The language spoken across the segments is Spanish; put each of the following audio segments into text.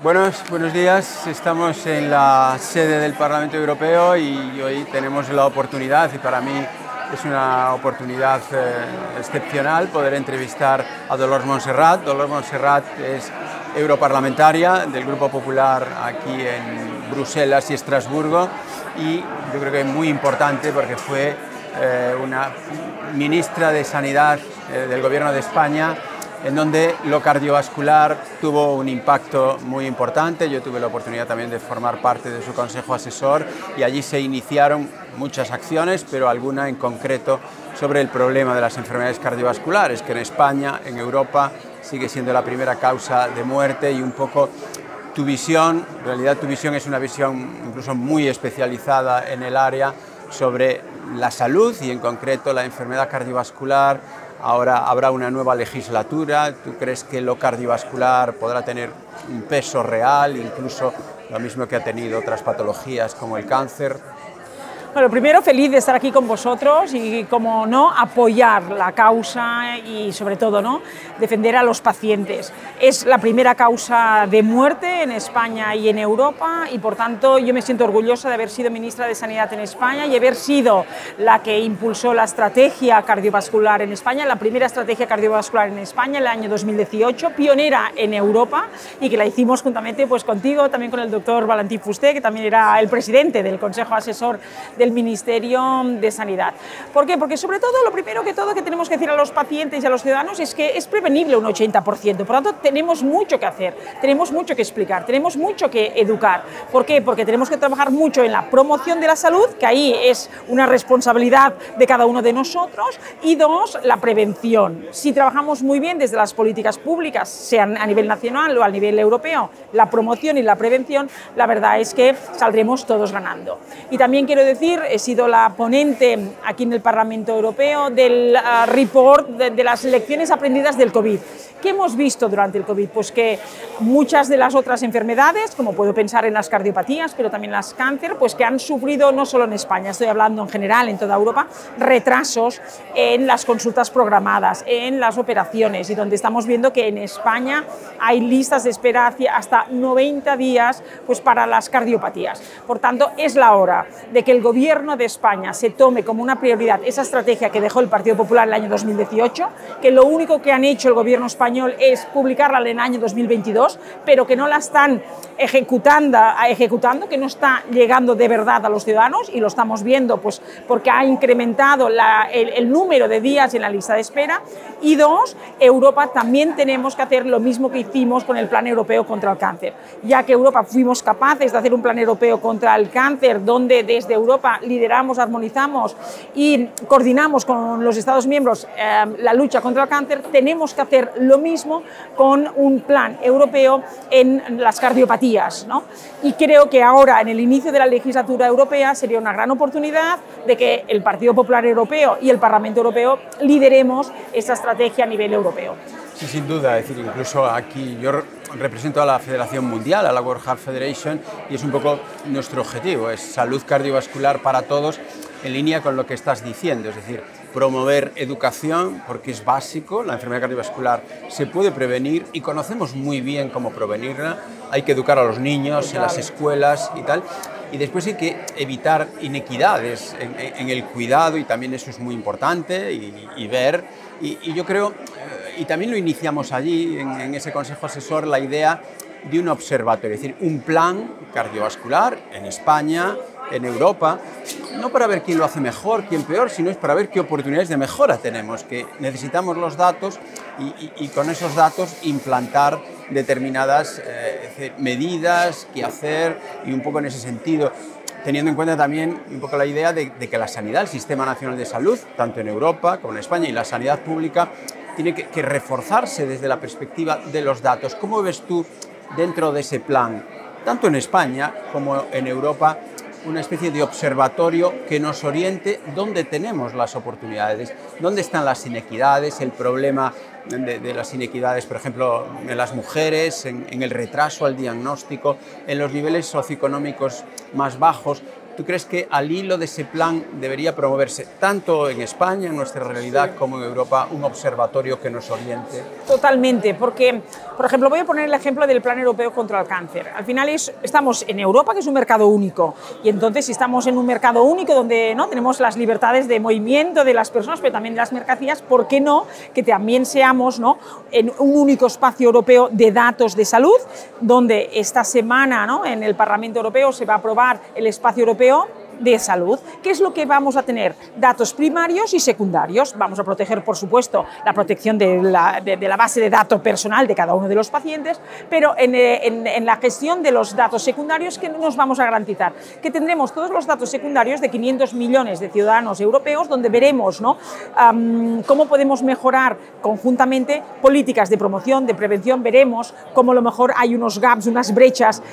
Buenos días. Estamos en la sede del Parlamento Europeo y hoy tenemos la oportunidad, y para mí es una oportunidad excepcional, poder entrevistar a Dolors Montserrat. Dolors Montserrat es europarlamentaria del Grupo Popular aquí en Bruselas y Estrasburgo, y yo creo que es muy importante porque fue una ministra de Sanidad del Gobierno de España, en donde lo cardiovascular tuvo un impacto muy importante. Yo tuve la oportunidad también de formar parte de su consejo asesor y allí se iniciaron muchas acciones, pero alguna en concreto sobre el problema de las enfermedades cardiovasculares, que en España, en Europa, sigue siendo la primera causa de muerte. Y un poco tu visión, en realidad tu visión es una visión incluso muy especializada en el área sobre la salud y en concreto la enfermedad cardiovascular. Ahora habrá una nueva legislatura. ¿Tú crees que lo cardiovascular podrá tener un peso real, incluso lo mismo que ha tenido otras patologías como el cáncer? Bueno, primero feliz de estar aquí con vosotros y, como no, apoyar la causa y, sobre todo, ¿no?, defender a los pacientes. Es la primera causa de muerte en España y en Europa y, por tanto, yo me siento orgullosa de haber sido ministra de Sanidad en España y haber sido la que impulsó la estrategia cardiovascular en España, la primera estrategia cardiovascular en España en el año 2018, pionera en Europa, y que la hicimos juntamente pues contigo, también con el doctor Valentín Fuster, que también era el presidente del Consejo Asesor del Ministerio de Sanidad. ¿Por qué? Porque, sobre todo, lo primero que tenemos que decir a los pacientes y a los ciudadanos es que es prevenible un 80%, por lo tanto tenemos mucho que hacer, tenemos mucho que explicar, tenemos mucho que educar. ¿Por qué? Porque tenemos que trabajar mucho en la promoción de la salud, que ahí es una responsabilidad de cada uno de nosotros, y dos, la prevención. Si trabajamos muy bien desde las políticas públicas, sean a nivel nacional o a nivel europeo, la promoción y la prevención, la verdad es que saldremos todos ganando. Y también quiero decir, he sido la ponente aquí en el Parlamento Europeo del report de las lecciones aprendidas del COVID. ¿Qué hemos visto durante el COVID? Pues que muchas de las otras enfermedades, como puedo pensar en las cardiopatías, pero también las cáncer, pues que han sufrido, no solo en España, estoy hablando en general en toda Europa, retrasos en las consultas programadas, en las operaciones, y donde estamos viendo que en España hay listas de espera hasta 90 días pues para las cardiopatías. Por tanto, es la hora de que el Gobierno de España se tome como una prioridad esa estrategia que dejó el Partido Popular en el año 2018, que lo único que han hecho el Gobierno español es publicarla en el año 2022, pero que no la están ejecutando, que no está llegando de verdad a los ciudadanos, y lo estamos viendo pues porque ha incrementado el número de días en la lista de espera. Y dos, Europa también tenemos que hacer lo mismo que hicimos con el Plan Europeo contra el Cáncer, ya que Europa fuimos capaces de hacer un Plan Europeo contra el Cáncer, donde desde Europa lideramos, armonizamos y coordinamos con los Estados miembros la lucha contra el cáncer. Tenemos que hacer lo mismo con un plan europeo en las cardiopatías, ¿no? Y creo que ahora, en el inicio de la legislatura europea, sería una gran oportunidad de que el Partido Popular Europeo y el Parlamento Europeo lideremos esta estrategia a nivel europeo. Sí, sin duda. Es decir, incluso aquí yo represento a la Federación Mundial, a la World Heart Federation, y es un poco nuestro objetivo, es salud cardiovascular para todos, en línea con lo que estás diciendo, es decir, promover educación, porque es básico. La enfermedad cardiovascular se puede prevenir y conocemos muy bien cómo prevenirla. Hay que educar a los niños en las escuelas y tal. Y después hay que evitar inequidades en el cuidado, y también eso es muy importante, y ver. Y yo creo, y también lo iniciamos allí, en ese consejo asesor, la idea de un observatorio, es decir, un plan cardiovascular en España, en Europa, no para ver quién lo hace mejor, quién peor, sino es para ver qué oportunidades de mejora tenemos, que necesitamos los datos y con esos datos implantar determinadas medidas, qué hacer, y un poco en ese sentido, teniendo en cuenta también un poco la idea de que la sanidad, el Sistema Nacional de Salud, tanto en Europa como en España, y la sanidad pública, tiene que reforzarse desde la perspectiva de los datos. ¿Cómo ves tú, dentro de ese plan, tanto en España como en Europa, una especie de observatorio que nos oriente dónde tenemos las oportunidades, dónde están las inequidades, el problema de las inequidades, por ejemplo, en las mujeres, en el retraso al diagnóstico, en los niveles socioeconómicos más bajos? ¿Tú crees que al hilo de ese plan debería promoverse tanto en España, en nuestra realidad, como en Europa, un observatorio que nos oriente? Totalmente, porque, por ejemplo, voy a poner el ejemplo del Plan Europeo contra el Cáncer. Al final estamos en Europa, que es un mercado único, y entonces si estamos en un mercado único donde ¿no? tenemos las libertades de movimiento de las personas, pero también de las mercancías, ¿por qué no que también seamos ¿no? en un único espacio europeo de datos de salud, donde esta semana ¿no? en el Parlamento Europeo se va a aprobar el espacio europeo de salud? ¿Qué es lo que vamos a tener? Datos primarios y secundarios. Vamos a proteger, por supuesto, la protección de la base de datos personal de cada uno de los pacientes, pero en la gestión de los datos secundarios, ¿qué nos vamos a garantizar? Que tendremos todos los datos secundarios de 500 millones de ciudadanos europeos, donde veremos ¿no? Cómo podemos mejorar conjuntamente políticas de promoción, de prevención, veremos cómo a lo mejor hay unos gaps, unas brechas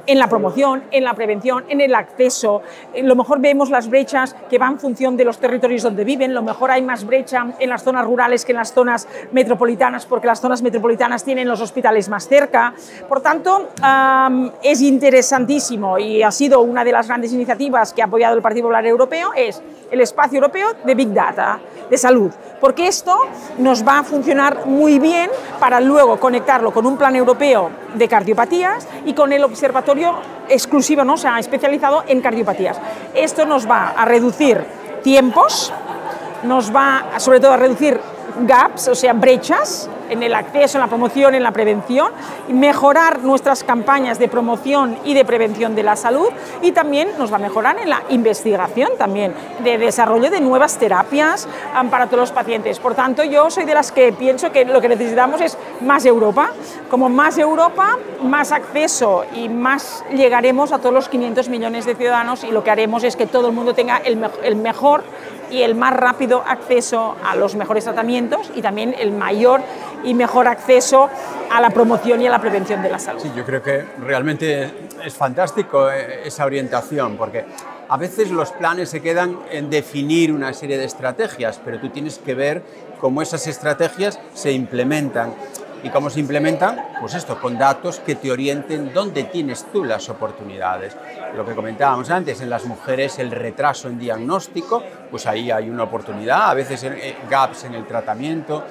en la promoción, en la prevención, en el acceso. Lo mejor vemos las brechas que van en función de los territorios donde viven, lo mejor hay más brecha en las zonas rurales que en las zonas metropolitanas, porque las zonas metropolitanas tienen los hospitales más cerca. Por tanto, es interesantísimo y ha sido una de las grandes iniciativas que ha apoyado el Partido Popular Europeo, es el espacio europeo de Big Data, de salud, porque esto nos va a funcionar muy bien para luego conectarlo con un plan europeo de cardiopatías y con el observatorio exclusivo, ¿no? O sea, especializado en cardiopatías. Esto nos va a reducir tiempos, nos va sobre todo a reducir gaps, o sea, brechas en el acceso, en la promoción, en la prevención, y mejorar nuestras campañas de promoción y de prevención de la salud, y también nos va a mejorar en la investigación también, de desarrollo de nuevas terapias para todos los pacientes. Por tanto, yo soy de las que pienso que lo que necesitamos es más Europa. Como más Europa, más acceso y más llegaremos a todos los 500 millones de ciudadanos, y lo que haremos es que todo el mundo tenga el mejor y el más rápido acceso a los mejores tratamientos y también el mayor y mejor acceso a la promoción y a la prevención de la salud. Sí, yo creo que realmente es fantástico esa orientación, porque a veces los planes se quedan en definir una serie de estrategias, pero tú tienes que ver cómo esas estrategias se implementan. ¿Y cómo se implementan? Pues esto, con datos que te orienten dónde tienes tú las oportunidades. Lo que comentábamos antes, en las mujeres el retraso en diagnóstico, pues ahí hay una oportunidad, a veces gaps en el tratamiento,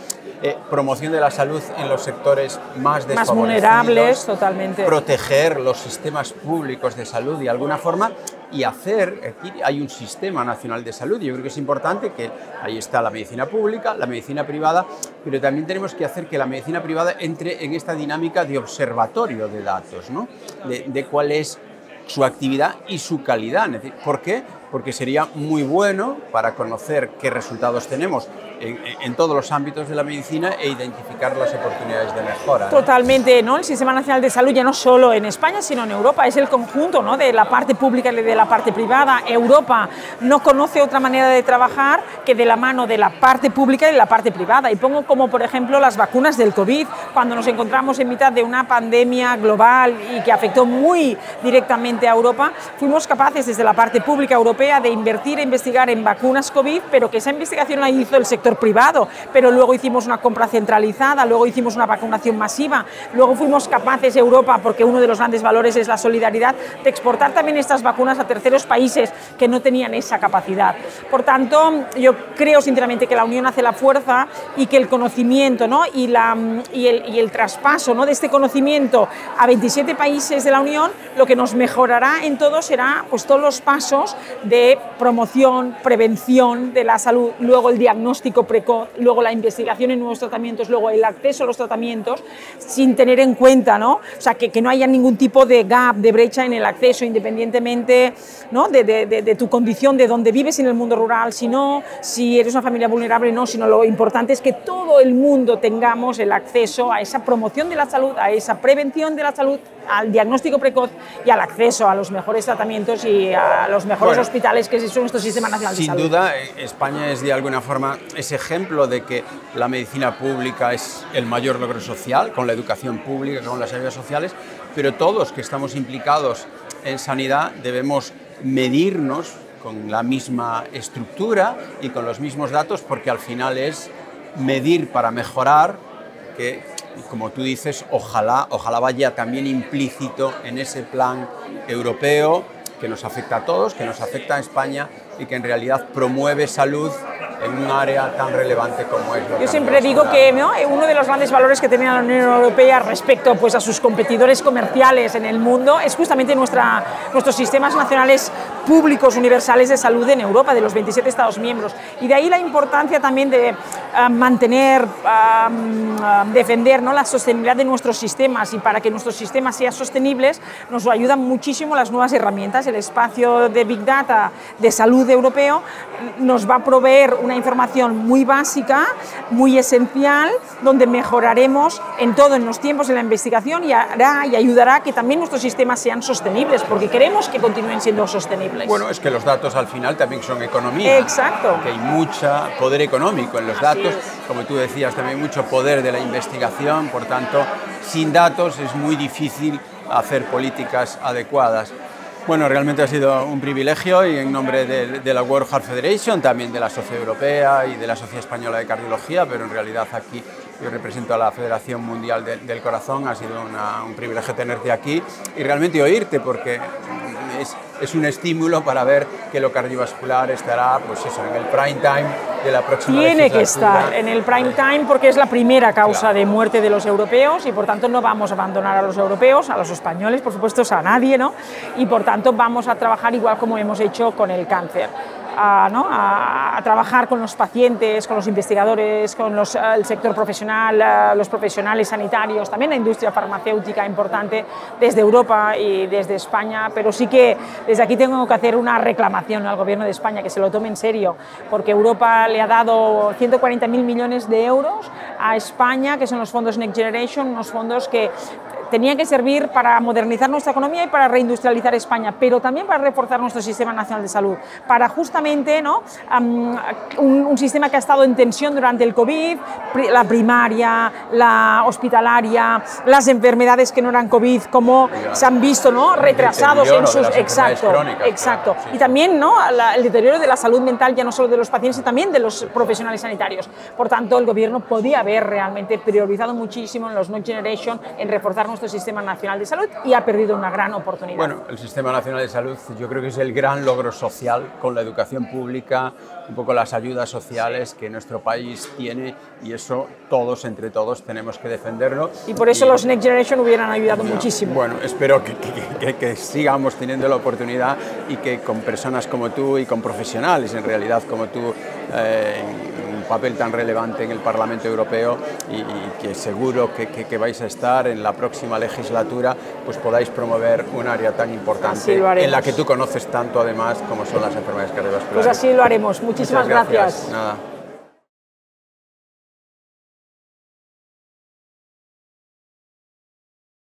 promoción de la salud en los sectores más desfavorecidos, más vulnerables, totalmente. Proteger los sistemas públicos de salud de alguna forma y hacer, aquí hay un sistema nacional de salud, y yo creo que es importante que ahí está la medicina pública, la medicina privada, pero también tenemos que hacer que la medicina privada entre en esta dinámica de observatorio de datos, ¿no? de cuál es su actividad y su calidad. ¿Por qué? Porque sería muy bueno para conocer qué resultados tenemos en todos los ámbitos de la medicina e identificar las oportunidades de mejora, ¿no? Totalmente, ¿no? El Sistema Nacional de Salud ya no solo en España, sino en Europa, es el conjunto, ¿no? De la parte pública y de la parte privada. Europa no conoce otra manera de trabajar que de la mano de la parte pública y de la parte privada. Y pongo como, por ejemplo, las vacunas del COVID, cuando nos encontramos en mitad de una pandemia global y que afectó muy directamente a Europa, fuimos capaces desde la parte pública europea de invertir e investigar en vacunas COVID, pero que esa investigación la hizo el sector privado, pero luego hicimos una compra centralizada, luego hicimos una vacunación masiva, luego fuimos capaces, Europa, porque uno de los grandes valores es la solidaridad, de exportar también estas vacunas a terceros países que no tenían esa capacidad. Por tanto, yo creo sinceramente que la unión hace la fuerza y que el conocimiento, ¿no? y el traspaso, ¿no? de este conocimiento a 27 países de la Unión, lo que nos mejorará en todo será pues, todos los pasos de promoción, prevención de la salud, luego el diagnóstico precoz, luego la investigación en nuevos tratamientos, luego el acceso a los tratamientos, sin tener en cuenta, ¿no? O sea, que no haya ningún tipo de gap, de brecha en el acceso, independientemente, ¿no? de tu condición, de dónde vives en el mundo rural, si eres una familia vulnerable, no, sino lo importante es que todo el mundo tengamos el acceso a esa promoción de la salud, a esa prevención de la salud, al diagnóstico precoz y al acceso a los mejores tratamientos y a los mejores hospitales que son nuestro Sistema Nacional de Salud. Sin duda, España es de alguna forma ese ejemplo de que la medicina pública es el mayor logro social, con la educación pública, con las ayudas sociales, pero todos que estamos implicados en sanidad debemos medirnos con la misma estructura y con los mismos datos, porque al final es medir para mejorar, que, como tú dices, ojalá vaya también implícito en ese plan europeo que nos afecta a todos, que nos afecta a España y que en realidad promueve salud en un área tan relevante como es lo Yo siempre digo que, ¿no?, uno de los grandes valores que tiene la Unión Europea respecto, pues, a sus competidores comerciales en el mundo es justamente nuestros sistemas nacionales públicos universales de salud en Europa, de los 27 Estados miembros. Y de ahí la importancia también de mantener, defender, ¿no?, la sostenibilidad de nuestros sistemas, y para que nuestros sistemas sean sostenibles nos ayudan muchísimo las nuevas herramientas. El espacio de Big Data de salud europeo nos va a proveer una información muy básica, muy esencial, donde mejoraremos en todo, en los tiempos, en la investigación, y hará y ayudará a que también nuestros sistemas sean sostenibles, porque queremos que continúen siendo sostenibles. Bueno, es que los datos al final también son economía. Exacto. Que hay mucho poder económico en los datos, como tú decías, también mucho poder de la investigación, por tanto, sin datos es muy difícil hacer políticas adecuadas. Bueno, realmente ha sido un privilegio, y en nombre de la World Heart Federation, también de la Sociedad Europea y de la Sociedad Española de Cardiología, pero en realidad aquí yo represento a la Federación Mundial del Corazón. Ha sido un privilegio tenerte aquí y realmente oírte, porque es un estímulo para ver que lo cardiovascular estará, pues eso, en el prime time de la próxima legislatura. Tiene que estar en el prime time, porque es la primera causa de muerte de los europeos, y por tanto no vamos a abandonar a los europeos, a los españoles, por supuesto, a nadie, ¿no? Y por tanto vamos a trabajar igual como hemos hecho con el cáncer. A trabajar con los pacientes, con los investigadores, con el sector profesional, los profesionales sanitarios, también la industria farmacéutica importante desde Europa y desde España, pero sí que desde aquí tengo que hacer una reclamación al Gobierno de España, que se lo tome en serio, porque Europa le ha dado 140.000 millones de euros a España, que son los fondos Next Generation, unos fondos que tenían que servir para modernizar nuestra economía y para reindustrializar España, pero también para reforzar nuestro Sistema Nacional de Salud, para justamente, ¿no?, un sistema que ha estado en tensión durante el COVID, la primaria, la hospitalaria, las enfermedades que no eran COVID, como se han visto, ¿no?, retrasados en sus... Exacto. Claro, sí. Y también, ¿no?, el deterioro de la salud mental, ya no solo de los pacientes, sino también de los profesionales sanitarios. Por tanto, el Gobierno podía haber realmente priorizado muchísimo en los Next Generation en reforzar nuestro Sistema Nacional de Salud, y ha perdido una gran oportunidad. Bueno, el Sistema Nacional de Salud yo creo que es el gran logro social, con la educación pública, un poco las ayudas sociales que nuestro país tiene, y eso todos, entre todos, tenemos que defenderlo. Y por eso los Next Generation hubieran ayudado muchísimo. Bueno, espero que sigamos teniendo la oportunidad, y que con personas como tú y con profesionales, en realidad, como tú, un papel tan relevante en el Parlamento Europeo, y que seguro que vais a estar en la próxima legislatura, pues podáis promover un área tan importante en la que tú conoces tanto, además, como son las enfermedades cardiovasculares. Pues así lo haremos. Muchísimas gracias. Nada.